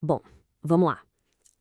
Bom, vamos lá.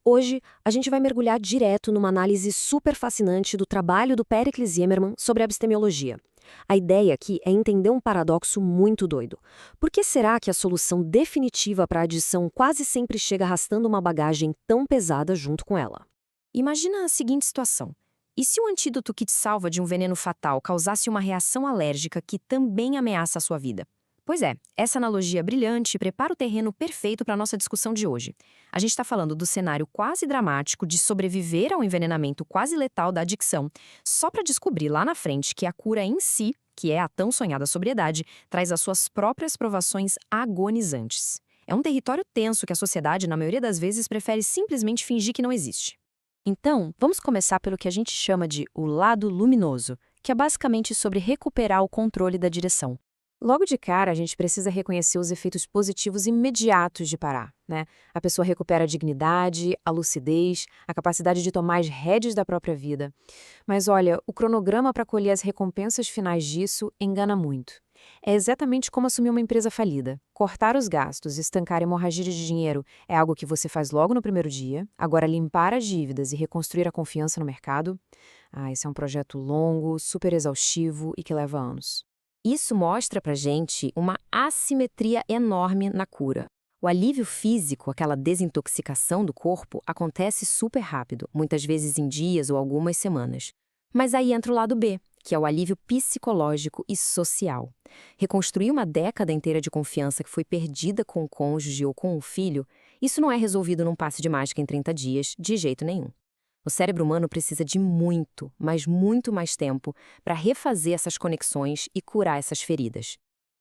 Hoje, a gente vai mergulhar direto numa análise super fascinante do trabalho do Pericles Zimmermann sobre a epistemologia. A ideia aqui é entender um paradoxo muito doido. Por que será que a solução definitiva para a adição quase sempre chega arrastando uma bagagem tão pesada junto com ela? Imagina a seguinte situação. E se o antídoto que te salva de um veneno fatal causasse uma reação alérgica que também ameaça a sua vida? Pois é, essa analogia brilhante prepara o terreno perfeito para a nossa discussão de hoje. A gente está falando do cenário quase dramático de sobreviver ao envenenamento quase letal da adicção, só para descobrir lá na frente que a cura em si, que é a tão sonhada sobriedade, traz as suas próprias provações agonizantes. É um território tenso que a sociedade, na maioria das vezes, prefere simplesmente fingir que não existe. Então, vamos começar pelo que a gente chama de o lado luminoso, que é basicamente sobre recuperar o controle da direção. Logo de cara, a gente precisa reconhecer os efeitos positivos imediatos de parar, né? A pessoa recupera a dignidade, a lucidez, a capacidade de tomar as rédeas da própria vida. Mas olha, o cronograma para colher as recompensas finais disso engana muito. É exatamente como assumir uma empresa falida. Cortar os gastos, estancar a hemorragia de dinheiro é algo que você faz logo no primeiro dia. Agora, limpar as dívidas e reconstruir a confiança no mercado, esse é um projeto longo, super exaustivo e que leva anos. Isso mostra pra gente uma assimetria enorme na cura. O alívio físico, aquela desintoxicação do corpo, acontece super rápido, muitas vezes em dias ou algumas semanas. Mas aí entra o lado B, que é o alívio psicológico e social. Reconstruir uma década inteira de confiança que foi perdida com o cônjuge ou com o filho, isso não é resolvido num passe de mágica em 30 dias, de jeito nenhum. O cérebro humano precisa de muito, mas muito mais tempo para refazer essas conexões e curar essas feridas.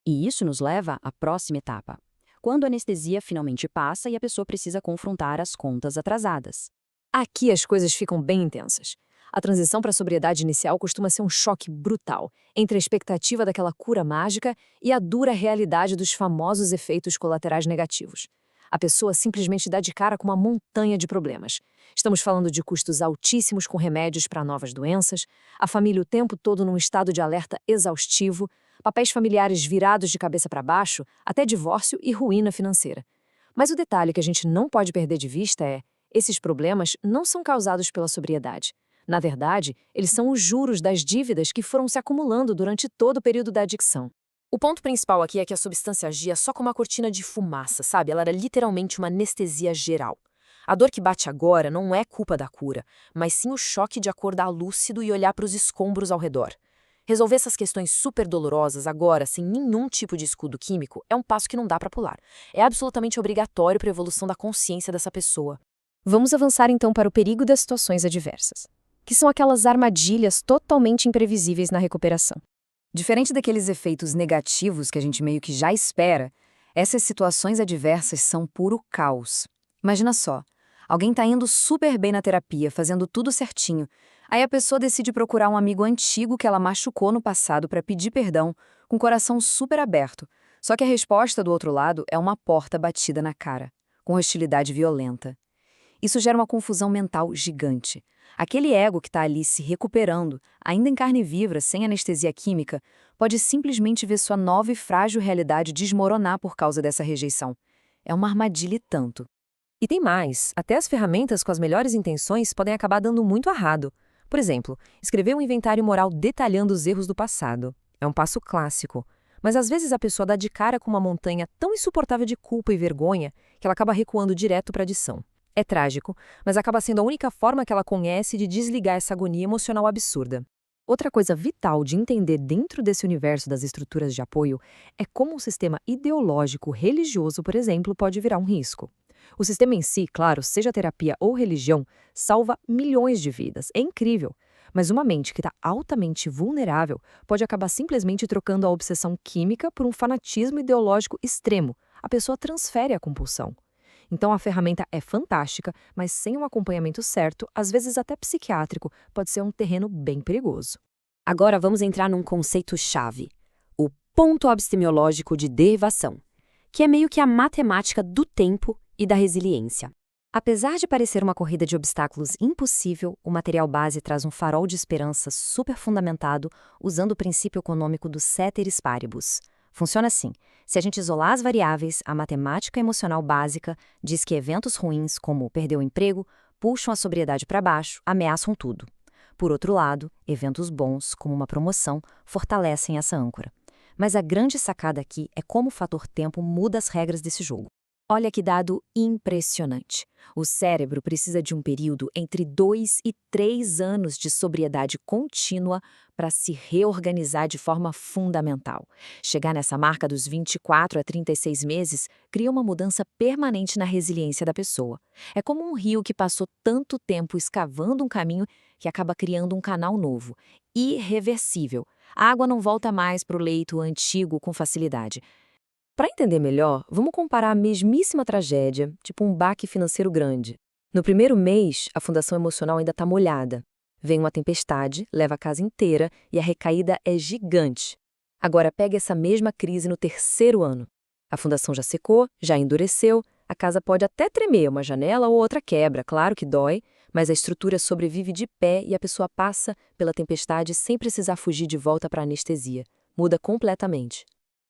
E isso nos leva à próxima etapa, quando a anestesia finalmente passa e a pessoa precisa confrontar as contas atrasadas. Aqui as coisas ficam bem intensas. A transição para a sobriedade inicial costuma ser um choque brutal entre a expectativa daquela cura mágica e a dura realidade dos famosos efeitos colaterais negativos. A pessoa simplesmente dá de cara com uma montanha de problemas. Estamos falando de custos altíssimos com remédios para novas doenças, a família o tempo todo num estado de alerta exaustivo, papéis familiares virados de cabeça para baixo, até divórcio e ruína financeira. Mas o detalhe que a gente não pode perder de vista é: esses problemas não são causados pela sobriedade. Na verdade, eles são os juros das dívidas que foram se acumulando durante todo o período da adicção. O ponto principal aqui é que a substância agia só como uma cortina de fumaça, sabe? Ela era literalmente uma anestesia geral. A dor que bate agora não é culpa da cura, mas sim o choque de acordar lúcido e olhar para os escombros ao redor. Resolver essas questões super dolorosas agora, sem nenhum tipo de escudo químico, é um passo que não dá para pular. É absolutamente obrigatório para a evolução da consciência dessa pessoa. Vamos avançar então para o perigo das situações adversas, que são aquelas armadilhas totalmente imprevisíveis na recuperação. Diferente daqueles efeitos negativos que a gente meio que já espera, essas situações adversas são puro caos. Imagina só, alguém está indo super bem na terapia, fazendo tudo certinho. Aí a pessoa decide procurar um amigo antigo que ela machucou no passado para pedir perdão, com o coração super aberto. Só que a resposta do outro lado é uma porta batida na cara, com hostilidade violenta. Isso gera uma confusão mental gigante. Aquele ego que está ali se recuperando, ainda em carne viva, sem anestesia química, pode simplesmente ver sua nova e frágil realidade desmoronar por causa dessa rejeição. É uma armadilha e tanto. E tem mais, até as ferramentas com as melhores intenções podem acabar dando muito errado. Por exemplo, escrever um inventário moral detalhando os erros do passado. É um passo clássico. Mas às vezes a pessoa dá de cara com uma montanha tão insuportável de culpa e vergonha que ela acaba recuando direto para a adição. É trágico, mas acaba sendo a única forma que ela conhece de desligar essa agonia emocional absurda. Outra coisa vital de entender dentro desse universo das estruturas de apoio é como um sistema ideológico religioso, por exemplo, pode virar um risco. O sistema em si, claro, seja terapia ou religião, salva milhões de vidas. É incrível. Mas uma mente que está altamente vulnerável pode acabar simplesmente trocando a obsessão química por um fanatismo ideológico extremo. A pessoa transfere a compulsão. Então a ferramenta é fantástica, mas sem um acompanhamento certo, às vezes até psiquiátrico, pode ser um terreno bem perigoso. Agora vamos entrar num conceito-chave, o ponto epistemológico de derivação, que é meio que a matemática do tempo e da resiliência. Apesar de parecer uma corrida de obstáculos impossível, o material base traz um farol de esperança super fundamentado usando o princípio econômico do ceteris paribus. Funciona assim. Se a gente isolar as variáveis, a matemática emocional básica diz que eventos ruins, como perder o emprego, puxam a sobriedade para baixo, ameaçam tudo. Por outro lado, eventos bons, como uma promoção, fortalecem essa âncora. Mas a grande sacada aqui é como o fator tempo muda as regras desse jogo. Olha que dado impressionante. O cérebro precisa de um período entre 2 e 3 anos de sobriedade contínua para se reorganizar de forma fundamental. Chegar nessa marca dos 24 a 36 meses cria uma mudança permanente na resiliência da pessoa. É como um rio que passou tanto tempo escavando um caminho que acaba criando um canal novo, irreversível. A água não volta mais para o leito antigo com facilidade. Para entender melhor, vamos comparar a mesmíssima tragédia, tipo um baque financeiro grande. No primeiro mês, a fundação emocional ainda está molhada. Vem uma tempestade, leva a casa inteira e a recaída é gigante. Agora pega essa mesma crise no terceiro ano. A fundação já secou, já endureceu, a casa pode até tremer, uma janela ou outra quebra, claro que dói, mas a estrutura sobrevive de pé e a pessoa passa pela tempestade sem precisar fugir de volta para a anestesia. Muda completamente.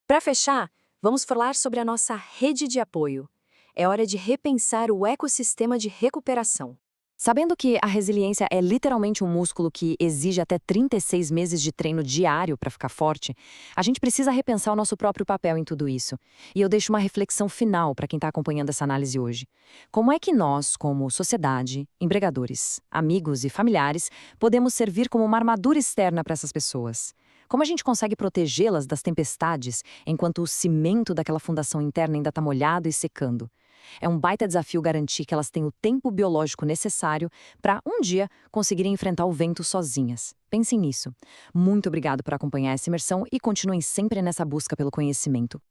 Para fechar, vamos falar sobre a nossa rede de apoio. É hora de repensar o ecossistema de recuperação. Sabendo que a resiliência é literalmente um músculo que exige até 36 meses de treino diário para ficar forte, a gente precisa repensar o nosso próprio papel em tudo isso. E eu deixo uma reflexão final para quem está acompanhando essa análise hoje. Como é que nós, como sociedade, empregadores, amigos e familiares, podemos servir como uma armadura externa para essas pessoas? Como a gente consegue protegê-las das tempestades enquanto o cimento daquela fundação interna ainda está molhado e secando? É um baita desafio garantir que elas têm o tempo biológico necessário para, um dia, conseguirem enfrentar o vento sozinhas. Pensem nisso. Muito obrigado por acompanhar essa imersão e continuem sempre nessa busca pelo conhecimento.